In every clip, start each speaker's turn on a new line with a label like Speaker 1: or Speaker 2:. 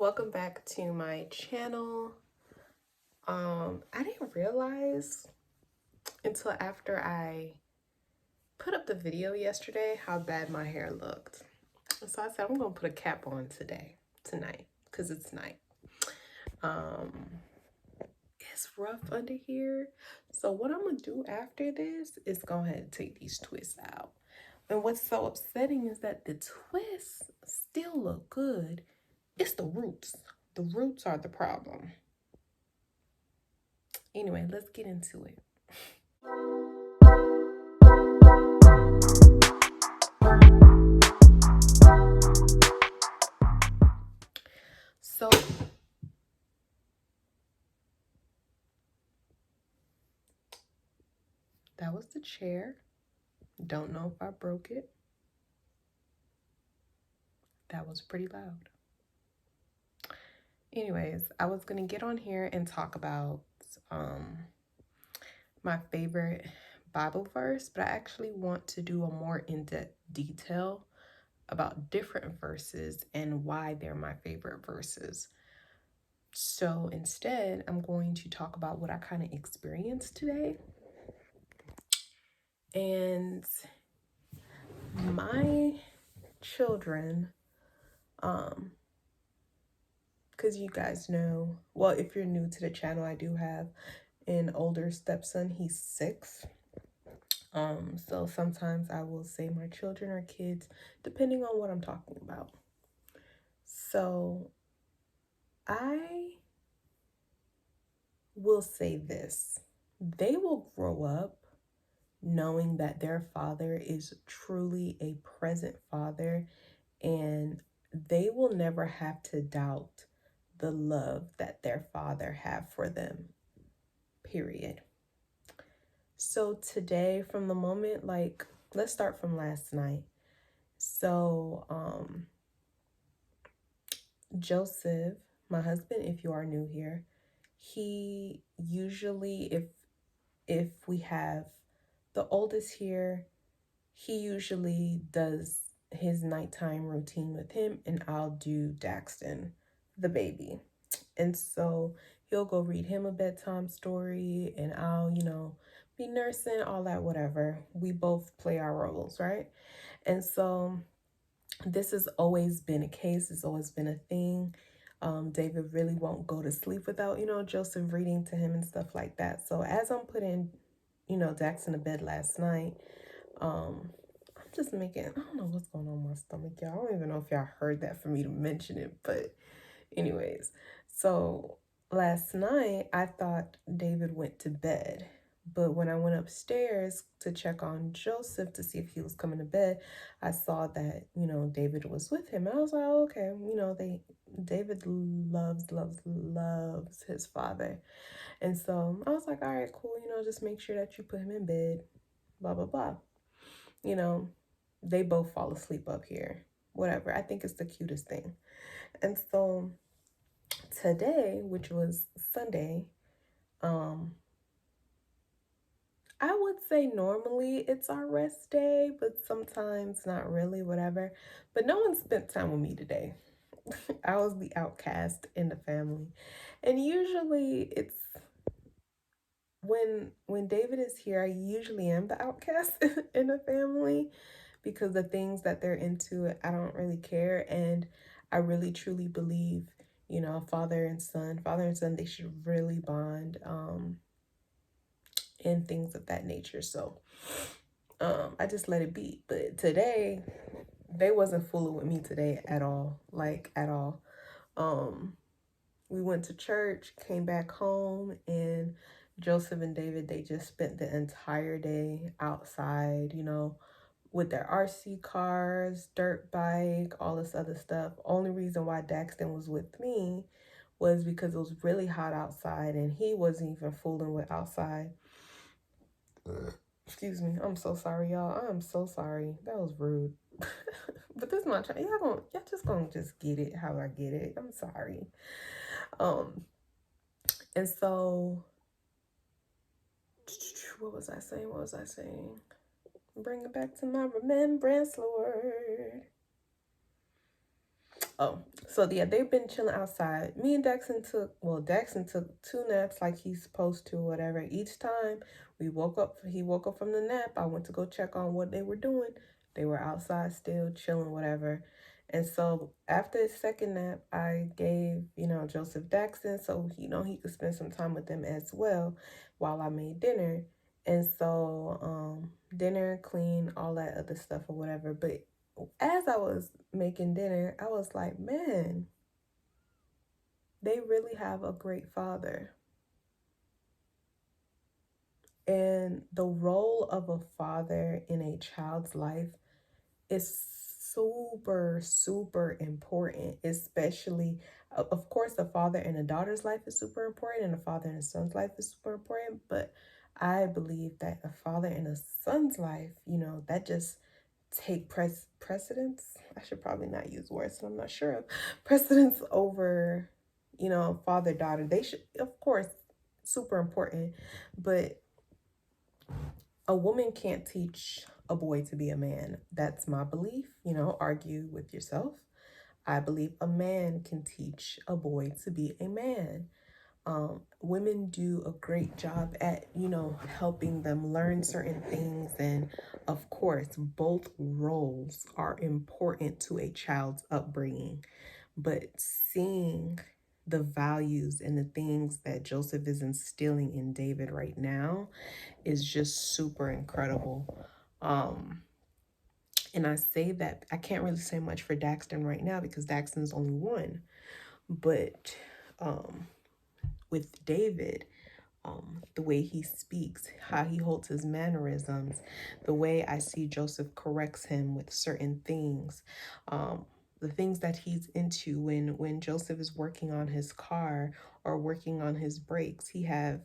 Speaker 1: Welcome back to my channel. I didn't realize until after I put up the video yesterday how bad my hair looked. So I said I'm gonna put a cap on tonight, because it's night. It's rough under here. So what I'm gonna do after this is go ahead and take these twists out. And what's so upsetting is that the twists still look good. It's the roots. The roots are the problem. Anyway, let's get into it. So that was the chair. Don't know if I broke it. That was pretty loud. Anyways, I was gonna get on here and talk about my favorite Bible verse, but I actually want to do a more in-depth detail about different verses and why they're my favorite verses. So instead, I'm going to talk about what I kind of experienced today. And my children, because you guys know, well, if you're new to the channel, I do have an older stepson. He's 6. So sometimes I will say my children or kids, depending on what I'm talking about. So I will say this: they will grow up knowing that their father is truly a present father, and they will never have to doubt the love that their father had for them, period. So today, from the moment, let's start from last night. So Joseph, my husband, if you are new here, he usually, if we have the oldest here, he usually does his nighttime routine with him, and I'll do Daxton, the baby. And so he'll go read him a bedtime story, and I'll, be nursing, all that, whatever. We both play our roles, right? And so this has always been a case. It's always been a thing. David really won't go to sleep without, Joseph reading to him and stuff like that. So as I'm putting, Dax in the bed last night, I'm just making, I don't know what's going on with my stomach, y'all. I don't even know if y'all heard that for me to mention it, but anyways. So last night, I thought David went to bed. But when I went upstairs to check on Joseph to see if he was coming to bed, I saw that, David was with him. And I was like, oh, okay, David loves his father. And so I was like, all right, cool, just make sure that you put him in bed, blah, blah, blah. They both fall asleep up here. Whatever. I think it's the cutest thing. And so today, which was Sunday, I would say normally it's our rest day, but sometimes not really, whatever. But no one spent time with me today. I was the outcast in the family. And usually it's when David is here, I usually am the outcast in the family, because the things that they're into, I don't really care. And I really truly believe, father and son, they should really bond and things of that nature. So I just let it be. But today, they wasn't fooling with me today at all, like at all. We went to church, came back home, and Joseph and David, they just spent the entire day outside, with their RC cars, dirt bike, all this other stuff. Only reason why Daxton was with me was because it was really hot outside, and he wasn't even fooling with outside. Excuse me. I'm so sorry, y'all. I'm so sorry. That was rude. But this is my child. Y'all just gonna just get it how I get it. I'm sorry. And so what was I saying? Bring it back to my remembrance, Lord. Oh, So yeah, they've been chilling outside. Me and Daxton took 2 naps like he's supposed to, whatever. Each time he woke up from the nap. I went to go check on what they were doing. They were outside still chilling, whatever. And so after his second nap, I gave, Joseph Daxton so he could spend some time with them as well while I made dinner. And so dinner, clean, all that other stuff or whatever. But as I was making dinner, I was like, man, they really have a great father. And the role of a father in a child's life is super, super important, especially, of course, the father in a daughter's life is super important, and a father in a son's life is super important. But I believe that a father in a son's life, that just take precedence. I should probably not use words that I'm not sure of. Precedence over, father daughter. They should, of course, super important, but a woman can't teach a boy to be a man. That's my belief. Argue with yourself. I believe a man can teach a boy to be a man. Women do a great job at, helping them learn certain things. And of course, both roles are important to a child's upbringing. But seeing the values and the things that Joseph is instilling in David right now is just super incredible. And I say that I can't really say much for Daxton right now because Daxton's only one. But with David, the way he speaks, how he holds his mannerisms, the way I see Joseph corrects him with certain things, the things that he's into when Joseph is working on his car or working on his brakes, he has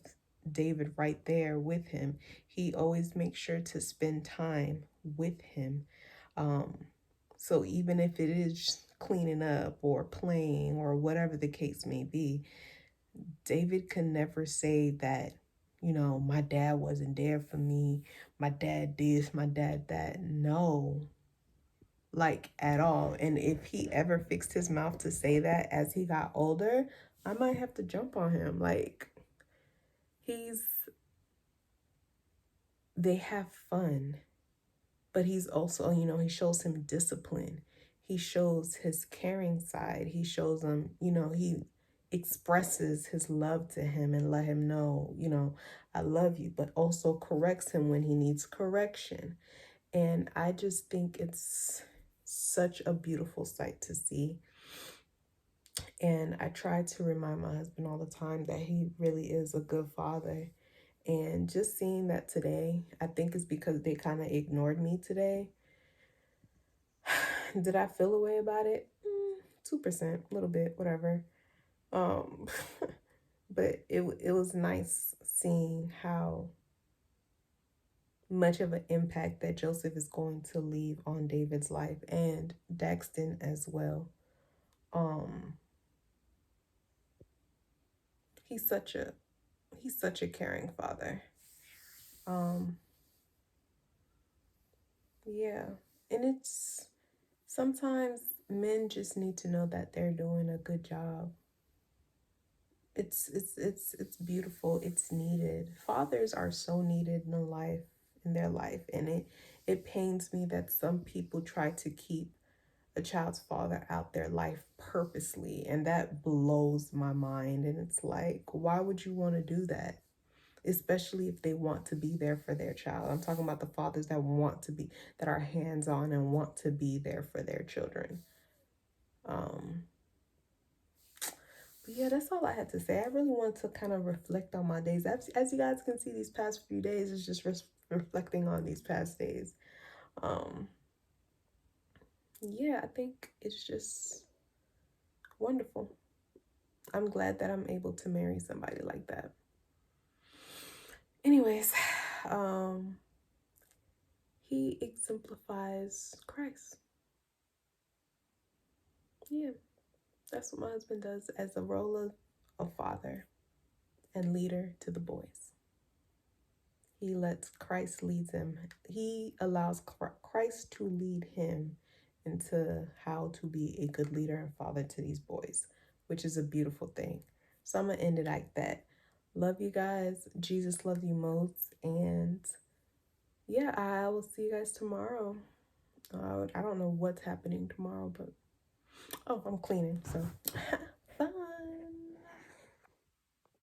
Speaker 1: David right there with him. He always makes sure to spend time with him. So even if it is cleaning up or playing or whatever the case may be, David could never say that, my dad wasn't there for me. My dad this, my dad that. No, like at all. And if he ever fixed his mouth to say that as he got older, I might have to jump on him. Like, they have fun, but he's also, he shows him discipline. He shows his caring side. He shows him, he expresses his love to him and let him know, I love you, but also corrects him when he needs correction. And I just think it's such a beautiful sight to see. And I try to remind my husband all the time that he really is a good father. And just seeing that today, I think it's because they kind of ignored me today. Did I feel a way about it? 2%, a little bit, whatever. Um, but it was nice seeing how much of an impact that Joseph is going to leave on David's life and Daxton as well. He's such a caring father. Yeah, and it's sometimes men just need to know that they're doing a good job. It's beautiful. It's needed. Fathers are so needed in their life, and it pains me that some people try to keep a child's father out their life purposely, and that blows my mind. And it's like, why would you want to do that? Especially if they want to be there for their child. I'm talking about the fathers that are hands-on and want to be there for their children. But yeah, that's all I had to say. I really want to kind of reflect on my days. As you guys can see, these past few days is just reflecting on these past days. Yeah, I think it's just wonderful. I'm glad that I'm able to marry somebody like that. Anyways, he exemplifies Christ. Yeah, that's what my husband does as a role of a father and leader to the boys. He lets Christ lead him. He allows Christ to lead him into how to be a good leader and father to these boys, which is a beautiful thing. So I'm going to end it like that. Love you guys. Jesus loves you most. And yeah, I will see you guys tomorrow. I don't know what's happening tomorrow, but oh, I'm cleaning. So